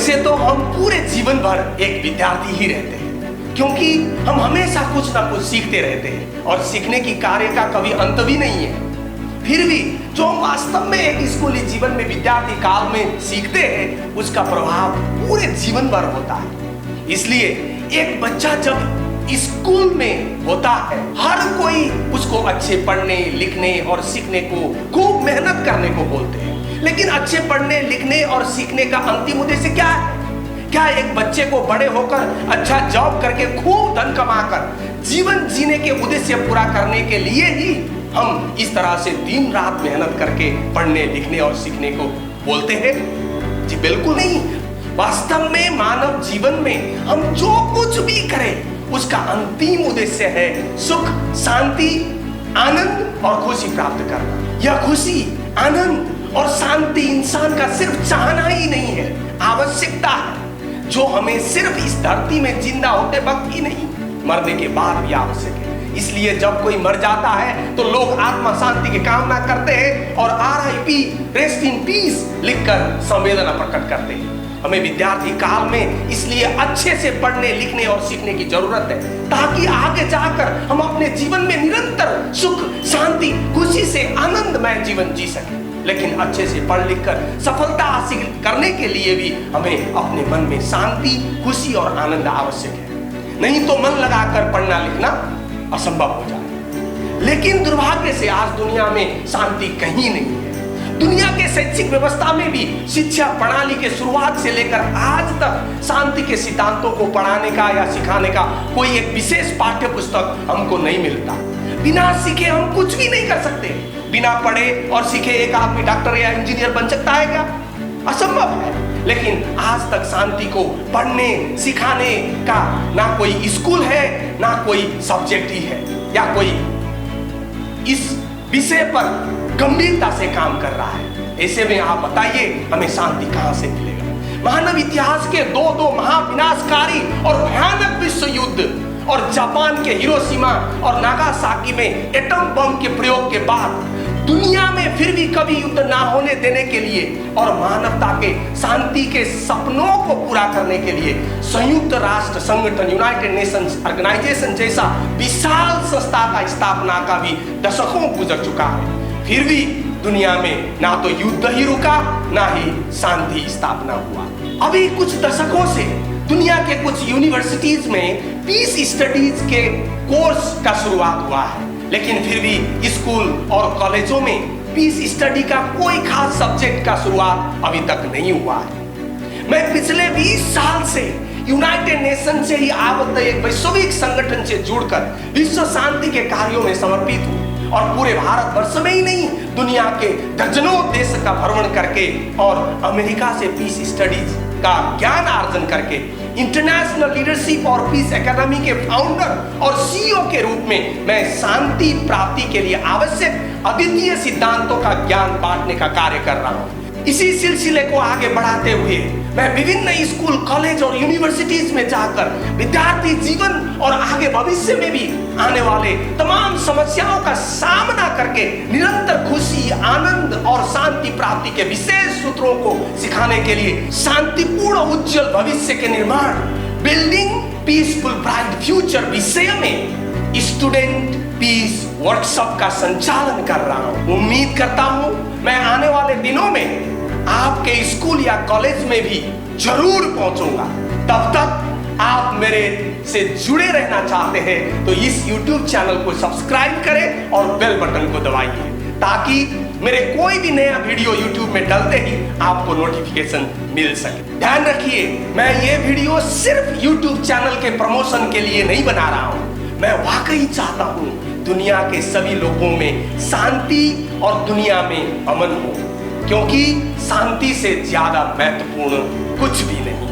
वैसे तो हम पूरे जीवन भर एक विद्यार्थी ही रहते हैं, क्योंकि हम हमेशा कुछ ना कुछ सीखते रहते हैं और सीखने की कार्य का कभी अंत भी नहीं है। फिर भी जो हम वास्तव में एक स्कूली जीवन में विद्यार्थी काल में सीखते हैं, उसका प्रभाव पूरे जीवन भर होता है। इसलिए एक बच्चा जब स्कूल में होता है, हर कोई उसको अच्छे पढ़ने लिखने और सीखने को, खूब मेहनत करने को बोलते हैं। लेकिन अच्छे पढ़ने लिखने और सीखने का अंतिम उद्देश्य क्या है? क्या एक बच्चे को बड़े होकर अच्छा जॉब करके खूब धन कमाकर जीवन जीने के उद्देश्य पूरा करने के लिए ही हम इस तरह से दिन रात मेहनत करके पढ़ने लिखने और सीखने को बोलते हैं? जी बिल्कुल नहीं। वास्तव में मानव जीवन में हम जो कुछ भी करें, उसका अंतिम उद्देश्य है सुख, शांति, आनंद और खुशी प्राप्त करना। यह खुशी, आनंद और शांति इंसान का सिर्फ चाहना ही नहीं है, आवश्यकता है, जो हमें सिर्फ इस धरती में जिंदा होते वक्त ही नहीं, मरने के बाद भी आवश्यक है। इसलिए जब कोई मर जाता है तो लोग आत्मा शांति की कामना करते हैं और RIP, रेस्ट इन पीस लिखकर संवेदना प्रकट करते हैं। हमें विद्यार्थी काल में इसलिए अच्छे से पढ़ने लिखने और सीखने की जरूरत है, ताकि आगे जाकर हम अपने जीवन में निरंतर सुख, शांति, खुशी से आनंदमय जीवन जी सकें। लेकिन अच्छे से पढ़ लिख कर सफलता हासिल करने के लिए भी हमें अपने मन में शांति, खुशी और आनंद आवश्यक है। नहीं तो मन लगाकर पढ़ना लिखना असंभव हो जाए। लेकिन दुर्भाग्य से आज दुनिया में शांति कहीं नहीं है। दुनिया के शैक्षिक व्यवस्था में भी शिक्षा प्रणाली के शुरुआत से लेकर आज तक शांति के सिद्धांतों को पढ़ाने का या सिखाने का कोई एक विशेष पाठ्य पुस्तक हमको नहीं मिलता। बिना सीखे हम कुछ भी नहीं कर सकते। बिना पढ़े और सीखे एक आदमी डॉक्टर या इंजीनियर बन सकता है क्या? असंभव है। लेकिन आज तक शांति को पढ़ने सिखाने का ना कोई स्कूल है, ना कोई सब्जेक्ट ही है, या कोई इस विषय पर गंभीरता से काम कर रहा है। ऐसे में आप बताइए हमें शांति कहां से मिलेगा? मानव इतिहास के दो महाविनाशकारी और भयानक विश्व युद्ध और जापान के हिरोशिमा और नागासाकी में एटम बम के प्रयोग के बाद दुनिया में फिर भी कभी युद्ध ना होने देने के लिए और मानवता के शांति के सपनों को पूरा करने के लिए संयुक्त राष्ट्र संगठन, यूनाइटेड नेशंस ऑर्गेनाइजेशन जैसा विशाल संस्था का स्थापना का भी दशकों गुजर चुका है। फिर भी दुनिया में ना तो युद्ध ही रुका, ना ही शांति स्थापना हुआ। अभी कुछ दशकों से दुनिया के कुछ यूनिवर्सिटीज में पीस स्टडीज के कोर्स का शुरुआत हुआ है, लेकिन फिर भी स्कूल और कॉलेजों में पीस स्टडी का कोई खास सब्जेक्ट का शुरुआत अभी तक नहीं हुआ है। मैं पिछले 20 साल से यूनाइटेड नेशन से ही आबद्ध एक वैश्विक संगठन से जुड़कर विश्व शांति के कार्यों में समर्पित हूँ और पूरे भारतवर्ष में ही नहीं, दुनिया के दर्जनों देश का भ्रमण करके और अमेरिका से पीस स्टडीज का ज्ञान अर्जन करके इंटरनेशनल लीडरशिप और पीस एकेडमी के फाउंडर और CEO के रूप में मैं शांति प्राप्ति के लिए आवश्यक अद्वितीय सिद्धांतों का ज्ञान बांटने का कार्य कर रहा हूँ। इसी सिलसिले को आगे बढ़ाते हुए मैं विभिन्न स्कूल, कॉलेज और यूनिवर्सिटीज में जाकर विद्यार्थी जीवन और आगे भविष्य में भी आने वाले तमाम समस्याओं का सामना करके निरंतर खुशी, आनंद और शांति प्राप्ति के विशेष सूत्रों को सिखाने के लिए शांतिपूर्ण उज्जवल भविष्य के निर्माण, बिल्डिंग पीसफुल ब्राइट फ्यूचर विषय में स्टूडेंट पीस वर्कशॉप का संचालन कर रहा हूँ। उम्मीद करता हूँ मैं आने वाले दिनों में आपके स्कूल या कॉलेज में भी जरूर पहुंचूंगा। तब तक आप मेरे से जुड़े रहना चाहते हैं तो इस YouTube चैनल को सब्सक्राइब करें और बेल बटन को दबाइए, ताकि मेरे कोई भी नया वीडियो YouTube में डलते ही आपको नोटिफिकेशन मिल सके। ध्यान रखिए, मैं ये वीडियो सिर्फ YouTube चैनल के प्रमोशन के लिए नहीं बना रहा हूँ। मैं वाकई चाहता हूँ दुनिया के सभी लोगों में शांति और दुनिया में अमन हो, क्योंकि शांति से ज्यादा महत्वपूर्ण कुछ भी नहीं।